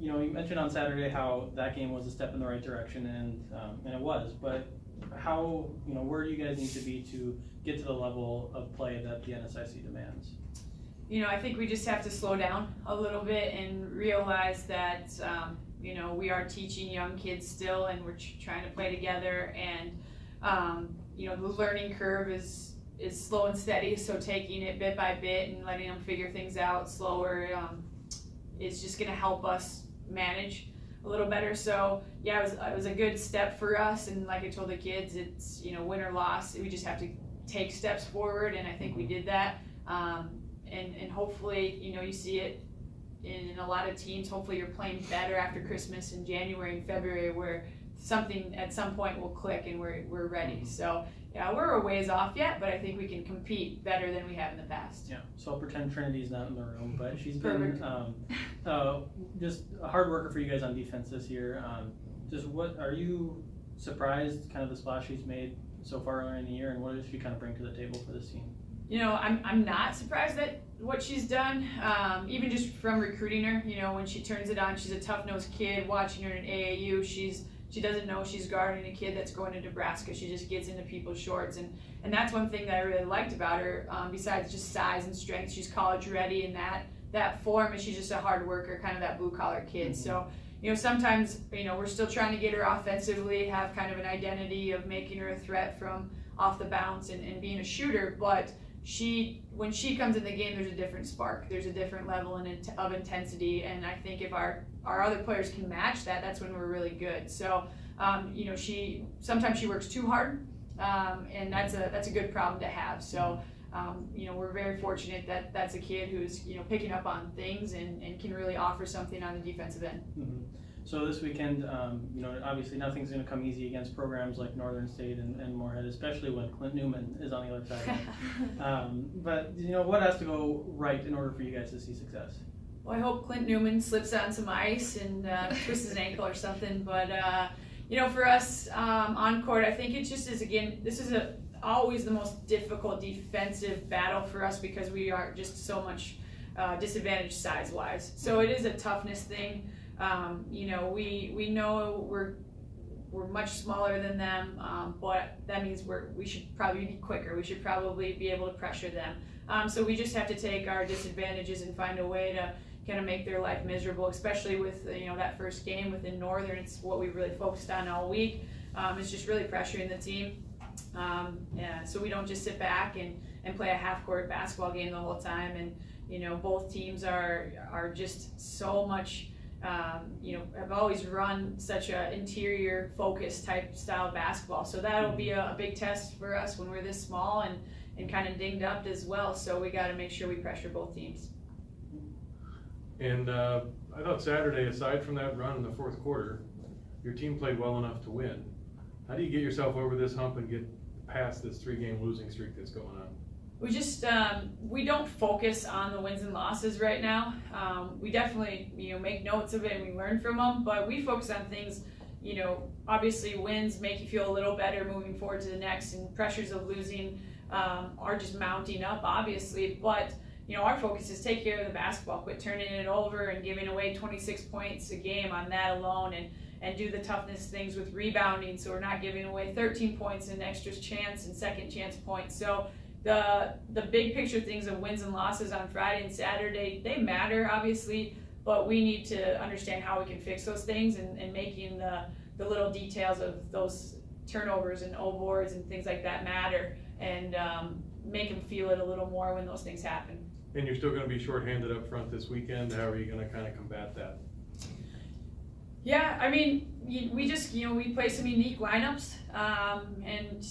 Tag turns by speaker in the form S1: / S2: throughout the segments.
S1: you mentioned on Saturday how that game was a step in the right direction, and it was. But how, where do you guys need to be to get to the level of play that the NSIC demands?
S2: I think we just have to slow down a little bit and realize that, we are teaching young kids still, and we're trying to play together. And, the learning curve is slow and steady. So taking it bit by bit and letting them figure things out slower is just going to help us manage a little better. So yeah, it was a good step for us. And like I told the kids, it's, win or loss, we just have to take steps forward. And I think we did that. And hopefully, you see it in a lot of teams. Hopefully you're playing better after Christmas in January and February, where something at some point will click and we're ready. So yeah, we're a ways off yet, but I think we can compete better than we have in the past.
S1: Yeah, so I'll pretend Trinity's not in the room, but she's been just a hard worker for you guys on defense this year. What are you surprised kind of the splash she's made so far earlier in the year, and what does she kind of bring to the table for this team?
S2: I'm not surprised at what she's done, even just from recruiting her. When she turns it on, she's a tough-nosed kid. Watching her in AAU, she doesn't know she's guarding a kid that's going to Nebraska. She just gets into people's shorts, and that's one thing that I really liked about her. Besides just size and strength, she's college ready in that form, and she's just a hard worker, kind of that blue-collar kid. So sometimes we're still trying to get her offensively, have kind of an identity of making her a threat from off the bounce and being a shooter, but when she comes in the game, there's a different spark. There's a different level of intensity, and I think if our other players can match that, that's when we're really good. So, sometimes she works too hard, and that's a good problem to have. So, we're very fortunate that that's a kid who's picking up on things and can really offer something on the defensive end.
S1: Mm-hmm. So this weekend, obviously nothing's going to come easy against programs like Northern State and Moorhead, especially when Clint Newman is on the other side. But what has to go right in order for you guys to see success?
S2: Well, I hope Clint Newman slips on some ice and twists his ankle or something. But for us on court, I think it just is, again, this is always the most difficult defensive battle for us because we are just so much disadvantaged size-wise. So it is a toughness thing. We know we're much smaller than them, but that means we should probably be quicker. We should probably be able to pressure them. So we just have to take our disadvantages and find a way to kind of make their life miserable, especially with that first game within Northern. It's what we really focused on all week. It's just really pressuring the team. So we don't just sit back and play a half-court basketball game the whole time. And both teams are just so much. Have always run such a interior focus type style of basketball. So that'll be a big test for us when we're this small and kind of dinged up as well. So we got to make sure we pressure both teams.
S3: And I thought Saturday, aside from that run in the fourth quarter, your team played well enough to win. How do you get yourself over this hump and get past this 3-game losing streak that's going on?
S2: We just we don't focus on the wins and losses right now. We definitely make notes of it and we learn from them, but we focus on things. Obviously wins make you feel a little better moving forward to the next, and pressures of losing are just mounting up, obviously. But our focus is take care of the basketball, quit turning it over and giving away 26 points a game on that alone, and do the toughness things with rebounding, so we're not giving away 13 points and extra chance and second chance points. So the big picture things of wins and losses on Friday and Saturday, they matter obviously, but we need to understand how we can fix those things and making the little details of those turnovers and boards and things like that matter, and make them feel it a little more when those things happen.
S3: And you're still going to be shorthanded up front this weekend. How are you going to kind of combat that?
S2: Yeah, I mean, we just, we play some unique lineups, and,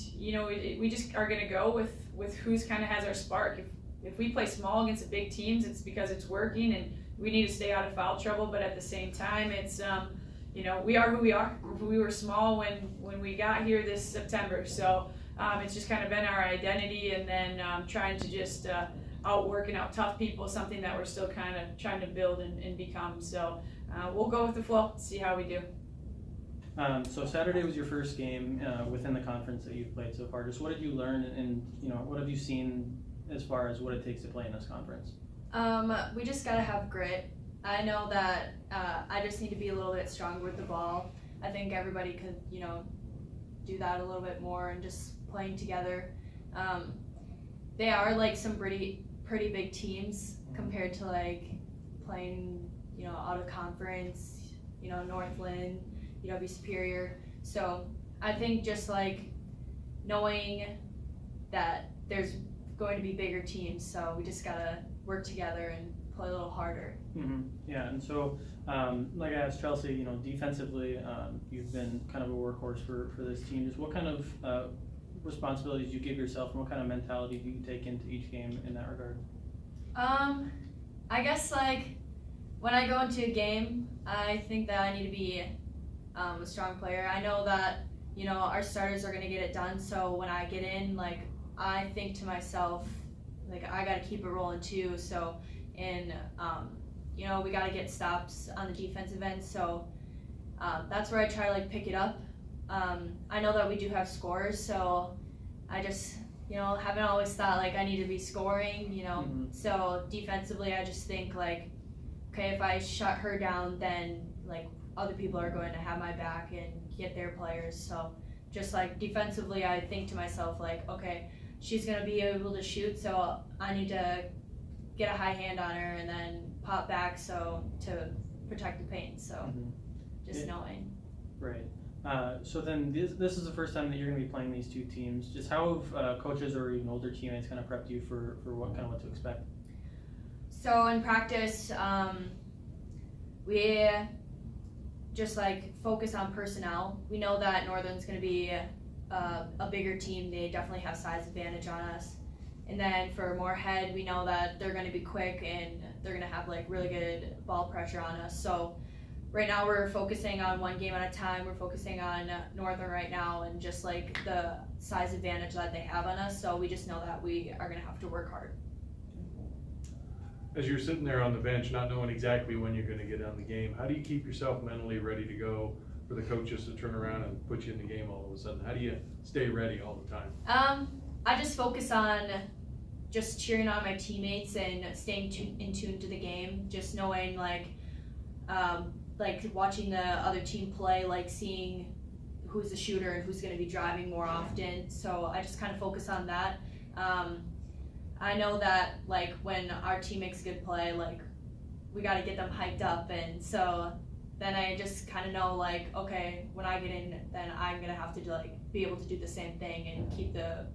S2: we just are going to go with who's kind of has our spark. If we play small against the big teams, it's because it's working, and we need to stay out of foul trouble, but at the same time, it's, we are who we are. We were small when we got here this September, so it's just kind of been our identity, and then trying to just outwork and out-tough people, something that we're still kind of trying to build and become. So we'll go with the flow, see how we do.
S1: So Saturday was your first game within the conference that you've played so far. Just what did you learn, and what have you seen as far as what it takes to play in this conference?
S4: We just gotta have grit
S2: I know that I just need to be a little bit stronger with the ball. I think everybody could, do that a little bit more and just playing together. They are like some pretty big teams compared to like playing, out of conference, Northland, UW Superior. So I think just like knowing that there's going to be bigger teams, so we just gotta work together and play a little harder.
S1: Mm-hmm. Yeah, and so like I asked Chelsea, defensively, you've been kind of a workhorse for this team. Just what kind of responsibilities do you give yourself, and what kind of mentality do you take into each game in that regard?
S2: I guess like when I go into a game, I think that I need to be a strong player. I know that our starters are going to get it done, so when I get in, like I think to myself, like I got to keep it rolling too. So and we got to get stops on the defensive end, so that's where I try to like pick it up. I know that we do have scorers, so I just haven't always thought like I need to be scoring,
S1: Mm-hmm.
S2: So defensively I just think like, okay, if I shut her down, then like other people are going to have my back and get their players. So just like defensively I think to myself like, okay, she's going to be able to shoot, so I need to get a high hand on her and then pop back to protect the paint. So
S1: Mm-hmm.
S2: just knowing.
S1: Right. So then this is the first time that you're going to be playing these two teams. Just how have coaches or even older teammates kind of prepped you for what to expect?
S2: So in practice, we just like focus on personnel. We know that Northern's going to be a bigger team. They definitely have size advantage on us. And then for Moorhead, we know that they're going to be quick and they're going to have like really good ball pressure on us. So right now we're focusing on one game at a time. We're focusing on Northern right now and just like the size advantage that they have on us. So we just know that we are going to have to work hard.
S3: As you're sitting there on the bench, not knowing exactly when you're gonna get on the game, how do you keep yourself mentally ready to go for the coaches to turn around and put you in the game all of a sudden? How do you stay ready all the time?
S2: I just focus on just cheering on my teammates and staying in tune to the game, just knowing like watching the other team play, like seeing who's the shooter and who's going to be driving more often. So I just kind of focus on that. I know that like when our team makes a good play, like we got to get them hyped up, and so then I just kind of know like, okay, when I get in, then I'm gonna have to like be able to do the same thing and keep the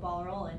S2: ball rolling.